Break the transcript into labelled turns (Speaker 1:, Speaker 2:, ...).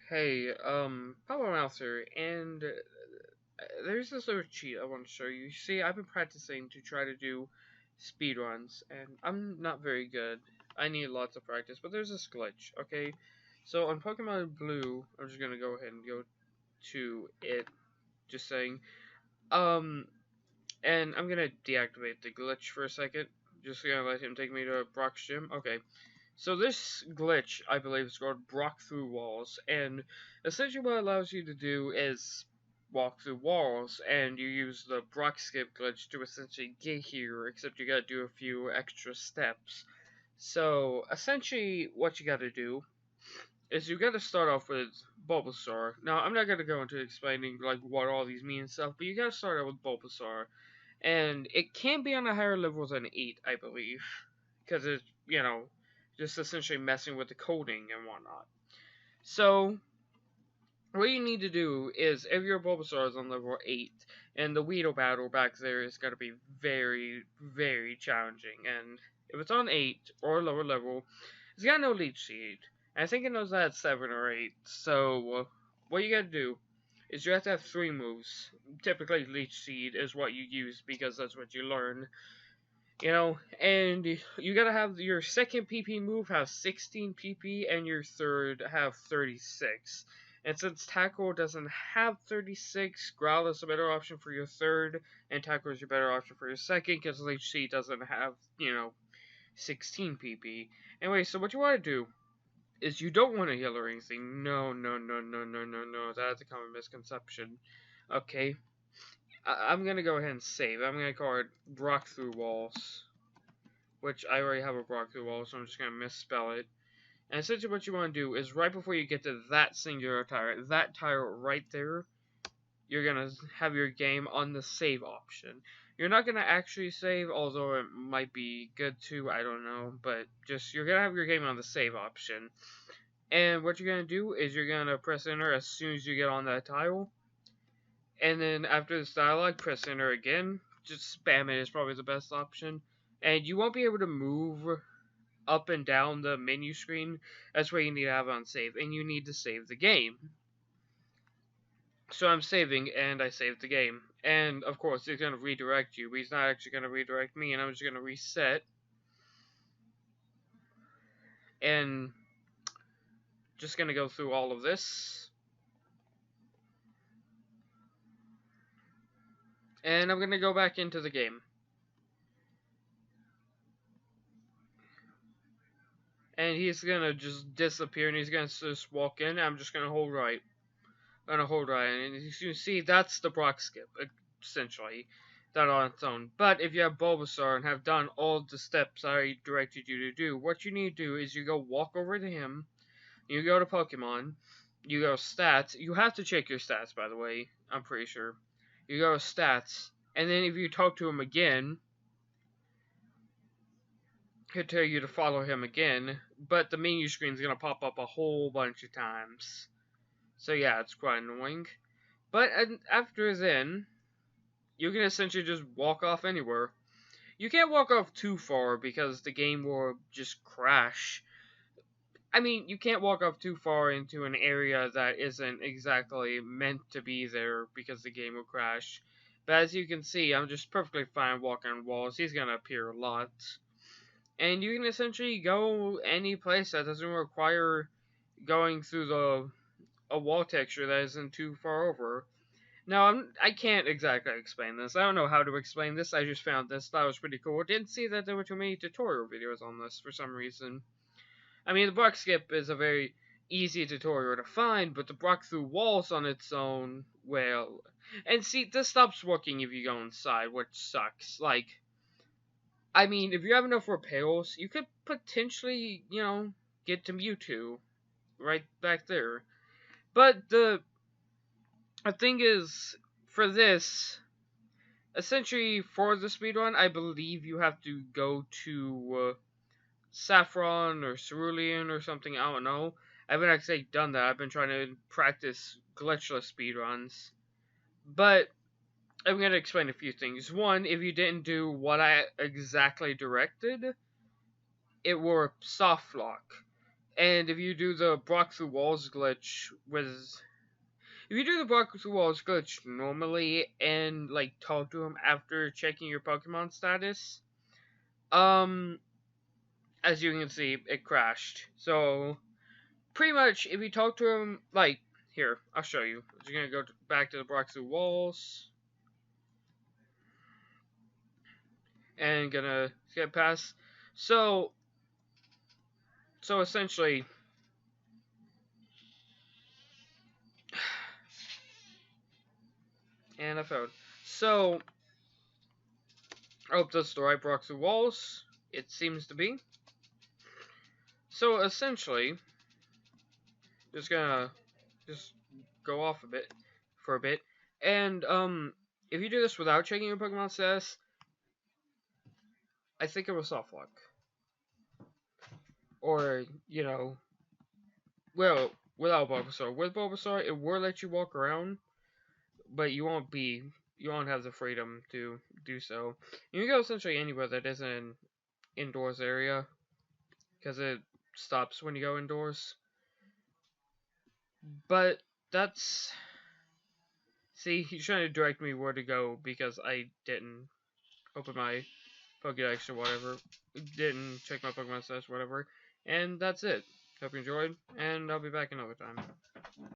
Speaker 1: Hey, PapawMouth here, and there's this little cheat I want to show you. See, I've been practicing to try to do speed runs, and I'm not very good. I need lots of practice, but there's this glitch, okay? So on Pokemon Blue, I'm just gonna go ahead and go to it, just saying, um, and I'm gonna deactivate the glitch for a second. Just gonna let him take me to Brock's gym. Okay. So this glitch, I believe, is called Walk Through Walls, and essentially what it allows you to do is walk through walls, and you use the Brock Skip glitch to essentially get here, except you gotta do a few extra steps. So essentially, what you gotta do is you gotta start off with Bulbasaur. Now, I'm not gonna go into explaining like what all these mean and stuff, but you gotta start out with Bulbasaur, and it can be on a higher level than 8, I believe, because it's, just essentially messing with the coding and whatnot. So, what you need to do is, if your Bulbasaur is on level 8, and the Weedle battle back there is going to be very, very challenging, and if it's on 8 or lower level, it's got no Leech Seed. And I think it knows that at 7 or 8, so what you gotta do is you have to have 3 moves. Typically, Leech Seed is what you use because that's what you learn, and you gotta have your second PP move have 16 PP and your third have 36. And since Tackle doesn't have 36, Growl is a better option for your third, and Tackle is your better option for your second, because Leech Seed doesn't have, 16 PP. Anyway, so what you want to do is you don't want to heal or anything. No, no, no, no, no, no, no. That's a common misconception. Okay, I'm gonna go ahead and save. I'm gonna call it Brock Through Walls, which I already have a Brock Through Walls, so I'm just gonna misspell it. And essentially what you want to do is right before you get to that singular tire, that tire right there, you're gonna have your game on the save option. You're not gonna actually save, although it might be good to, I don't know, but just you're gonna have your game on the save option. And what you're gonna do is you're gonna press enter as soon as you get on that tile. And then after this dialogue, press enter again. Just spam it is probably the best option. And you won't be able to move up and down the menu screen. That's where you need to have on save. And you need to save the game. So I'm saving, and I saved the game. And of course, it's going to redirect you, but he's not actually going to redirect me. And I'm just going to reset. And just going to go through all of this. And I'm going to go back into the game. And he's going to just disappear, and he's going to just walk in. I'm just going to hold right. I'm going to hold right. And as you can see, that's the Brock skip, essentially. That on its own. But if you have Bulbasaur and have done all the steps I directed you to do, what you need to do is you go walk over to him. You go to Pokemon. You go stats. You have to check your stats, by the way. I'm pretty sure. You go to stats. And then if you talk to him again, he'll tell you to follow him again. But the menu screen is going to pop up a whole bunch of times. So yeah, it's quite annoying. But after then, you can essentially just walk off anywhere. You can't walk off too far because the game will just crash. I mean, you can't walk off too far into an area that isn't exactly meant to be there because the game will crash. But as you can see, I'm just perfectly fine walking on walls. He's going to appear a lot. And you can essentially go any place that doesn't require going through a wall texture that isn't too far over. Now, I can't exactly explain this. I don't know how to explain this. I just found this. That was pretty cool. Didn't see that there were too many tutorial videos on this for some reason. I mean, the Brock skip is a very easy tutorial to find, but the Brock through walls on its own, well... And see, this stops working if you go inside, which sucks. Like, I mean, if you have enough repels, you could potentially, get to Mewtwo right back there. But the thing is, for this, essentially for the speedrun, I believe you have to go to Saffron or Cerulean or something, I don't know. I haven't actually done that. I've been trying to practice glitchless speedruns. But I'm going to explain a few things. One, if you didn't do what I exactly directed, it will soft lock. And if you do the block through walls glitch if you do the block through walls glitch normally and like talk to him after checking your Pokemon status, um, as you can see, it crashed. So pretty much, if you talk to him, like here, I'll show you. You're gonna go back to the block through walls and gonna skip past. So essentially, and I found. So I hope that's the right block through walls. It seems to be. So essentially, just gonna just go off a bit for a bit, and if you do this without checking your Pokemon status, I think it was soft lock, or well, without Bulbasaur. With Bulbasaur, it will let you walk around, but you won't have the freedom to do so. You can go essentially anywhere that isn't an indoors area, because it stops when you go indoors. But that's see, he's trying to direct me where to go because I didn't open my Pokédex or whatever, didn't check my Pokemon status, whatever, and that's it. Hope you enjoyed, and I'll be back another time.